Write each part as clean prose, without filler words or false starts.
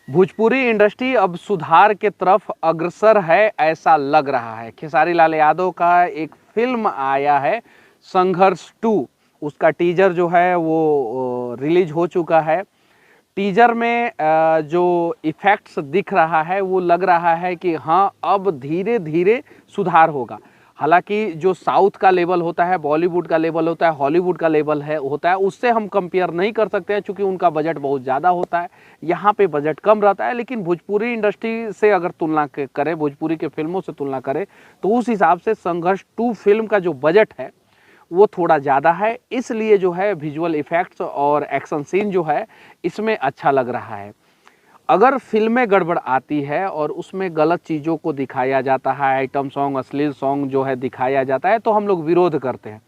Bhojpuri industry अब सुधार के तरफ अग्रसर है ऐसा लग रहा है। खेसारी लाल यादव का एक फिल्म आया है संघर्ष 2, उसका टीजर जो है वो रिलीज हो चुका है। टीजर में जो इफेक्ट्स दिख रहा है वो लग रहा है कि हाँ अब धीरे धीरे सुधार होगा। हालांकि जो साउथ का लेवल होता है, बॉलीवुड का लेवल होता है, हॉलीवुड का लेवल है होता है, उससे हम कंपेयर नहीं कर सकते हैं क्योंकि उनका बजट बहुत ज़्यादा होता है। यहाँ पे बजट कम रहता है। लेकिन भोजपुरी इंडस्ट्री से अगर तुलना करें, भोजपुरी के फिल्मों से तुलना करें, तो उस हिसाब से संघर्ष 2 फिल्म का जो बजट है वो थोड़ा ज़्यादा है। इसलिए जो है विजुअल इफ़ेक्ट्स और एक्शन सीन जो है इसमें अच्छा लग रहा है। अगर फिल्में गड़बड़ आती है और उसमें गलत चीज़ों को दिखाया जाता है, आइटम सॉन्ग, अश्लील सॉन्ग जो है दिखाया जाता है, तो हम लोग विरोध करते हैं।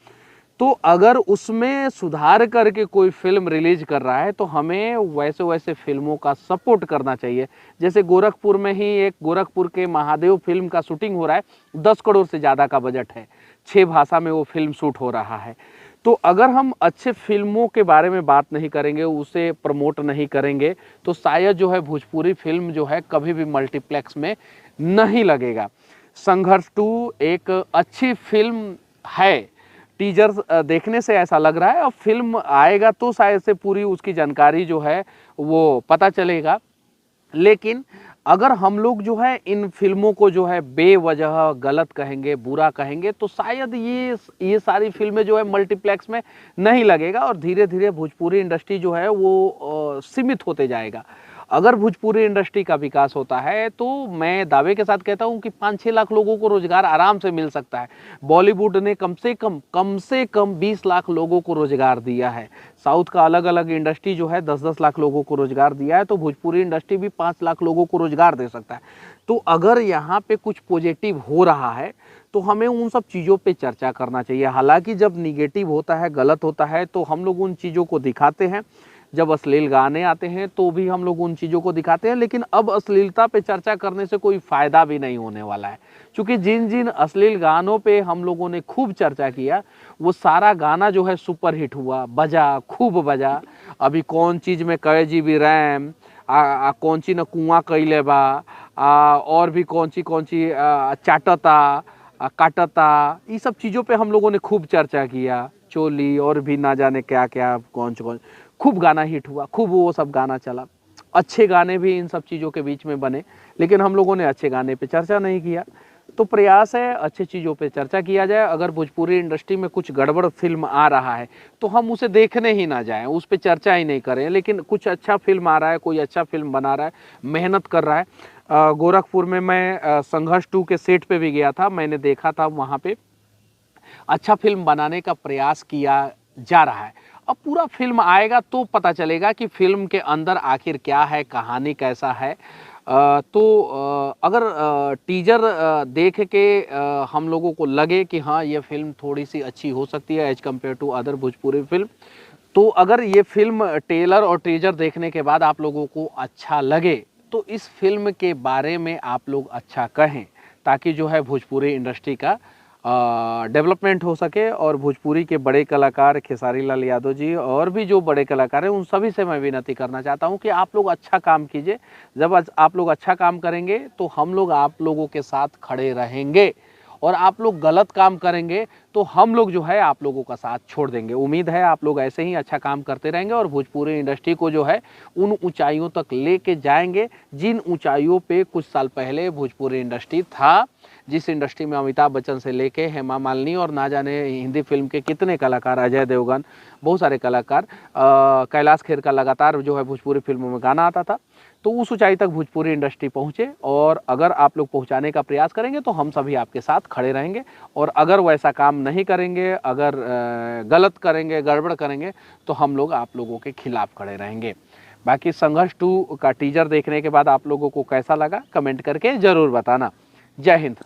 तो अगर उसमें सुधार करके कोई फिल्म रिलीज कर रहा है तो हमें वैसे वैसे फिल्मों का सपोर्ट करना चाहिए। जैसे गोरखपुर में ही एक गोरखपुर के महादेव फिल्म का शूटिंग हो रहा है, 10 करोड़ से ज़्यादा का बजट है, 6 भाषा में वो फिल्म शूट हो रहा है। तो अगर हम अच्छे फिल्मों के बारे में बात नहीं करेंगे, उसे प्रमोट नहीं करेंगे, तो शायद जो है भोजपुरी फिल्म जो है कभी भी मल्टीप्लेक्स में नहीं लगेगा। संघर्ष 2 एक अच्छी फिल्म है। टीजर देखने से ऐसा लग रहा है। अब फिल्म आएगा तो शायद से पूरी उसकी जानकारी जो है वो पता चलेगा। लेकिन अगर हम लोग जो है इन फिल्मों को जो है बेवजह गलत कहेंगे, बुरा कहेंगे, तो शायद ये सारी फिल्में जो है मल्टीप्लेक्स में नहीं लगेगा और धीरे धीरे भोजपुरी इंडस्ट्री जो है वो सीमित होते जाएगा। अगर भोजपुरी इंडस्ट्री का विकास होता है तो मैं दावे के साथ कहता हूं कि 5-6 लाख लोगों को रोजगार आराम से मिल सकता है। बॉलीवुड ने कम से कम 20 लाख लोगों को रोजगार दिया है। साउथ का अलग अलग इंडस्ट्री जो है 10-10 लाख लोगों को रोजगार दिया है, तो भोजपुरी इंडस्ट्री भी 5 लाख लोगों को रोजगार दे सकता है। तो अगर यहाँ पे कुछ पॉजिटिव हो रहा है तो हमें उन सब चीज़ों पे चर्चा करना चाहिए। हालांकि जब निगेटिव होता है, गलत होता है, तो हम लोग उन चीज़ों को दिखाते हैं। जब अश्लील गाने आते हैं तो भी हम लोग उन चीज़ों को दिखाते हैं। लेकिन अब अश्लीलता पे चर्चा करने से कोई फ़ायदा भी नहीं होने वाला है, क्योंकि जिन जिन अश्लील गानों पे हम लोगों ने खूब चर्चा किया वो सारा गाना जो है सुपर हिट हुआ, बजा, खूब बजा। अभी कौन चीज़ में कै जीबी रैम, कौन ची न कुआं कैले बा, और भी कौन ची चाटता, काटता, ये सब चीज़ों पे हम लोगों ने खूब चर्चा किया। चोली और भी ना जाने क्या क्या कौन खूब गाना हिट हुआ, खूब वो सब गाना चला। अच्छे गाने भी इन सब चीज़ों के बीच में बने, लेकिन हम लोगों ने अच्छे गाने पे चर्चा नहीं किया। तो प्रयास है अच्छे चीज़ों पे चर्चा किया जाए। अगर भोजपुरी इंडस्ट्री में कुछ गड़बड़ फिल्म आ रहा है तो हम उसे देखने ही ना जाएं, उस पर चर्चा ही नहीं करें। लेकिन कुछ अच्छा फिल्म आ रहा है, कोई अच्छा फिल्म बना रहा है, मेहनत कर रहा है। गोरखपुर में मैं संघर्ष 2 के सेट पे भी गया था, मैंने देखा था वहाँ पे अच्छा फिल्म बनाने का प्रयास किया जा रहा है। अब पूरा फिल्म आएगा तो पता चलेगा कि फिल्म के अंदर आखिर क्या है, कहानी कैसा है। अगर टीजर देख के हम लोगों को लगे कि हाँ ये फिल्म थोड़ी सी अच्छी हो सकती है as compare to other Bhojpuri film, तो अगर ये फिल्म ट्रेलर और टीजर देखने के बाद आप लोगों को अच्छा लगे तो इस फिल्म के बारे में आप लोग अच्छा कहें, ताकि जो है भोजपुरी इंडस्ट्री का डेवलपमेंट हो सके। और भोजपुरी के बड़े कलाकार खेसारी लाल यादव जी और भी जो बड़े कलाकार हैं उन सभी से मैं विनती करना चाहता हूं कि आप लोग अच्छा काम कीजिए। जब आप लोग अच्छा काम करेंगे तो हम लोग आप लोगों के साथ खड़े रहेंगे, और आप लोग गलत काम करेंगे तो हम लोग जो है आप लोगों का साथ छोड़ देंगे। उम्मीद है आप लोग ऐसे ही अच्छा काम करते रहेंगे और भोजपुरी इंडस्ट्री को जो है उन ऊंचाइयों तक लेके जाएंगे जिन ऊंचाइयों पे कुछ साल पहले भोजपुरी इंडस्ट्री था। जिस इंडस्ट्री में अमिताभ बच्चन से लेके हेमा मालिनी और ना जाने हिंदी फिल्म के कितने कलाकार, अजय देवगन, बहुत सारे कलाकार, कैलाश खेर का लगातार जो है भोजपुरी फिल्मों में गाना आता था, तो उस ऊंचाई तक भोजपुरी इंडस्ट्री पहुंचे। और अगर आप लोग पहुंचाने का प्रयास करेंगे तो हम सभी आपके साथ खड़े रहेंगे। और अगर वैसा काम नहीं करेंगे, अगर गलत करेंगे, गड़बड़ करेंगे, तो हम लोग आप लोगों के खिलाफ खड़े रहेंगे। बाकी संघर्ष 2 का टीजर देखने के बाद आप लोगों को कैसा लगा कमेंट करके ज़रूर बताना। जय हिंद।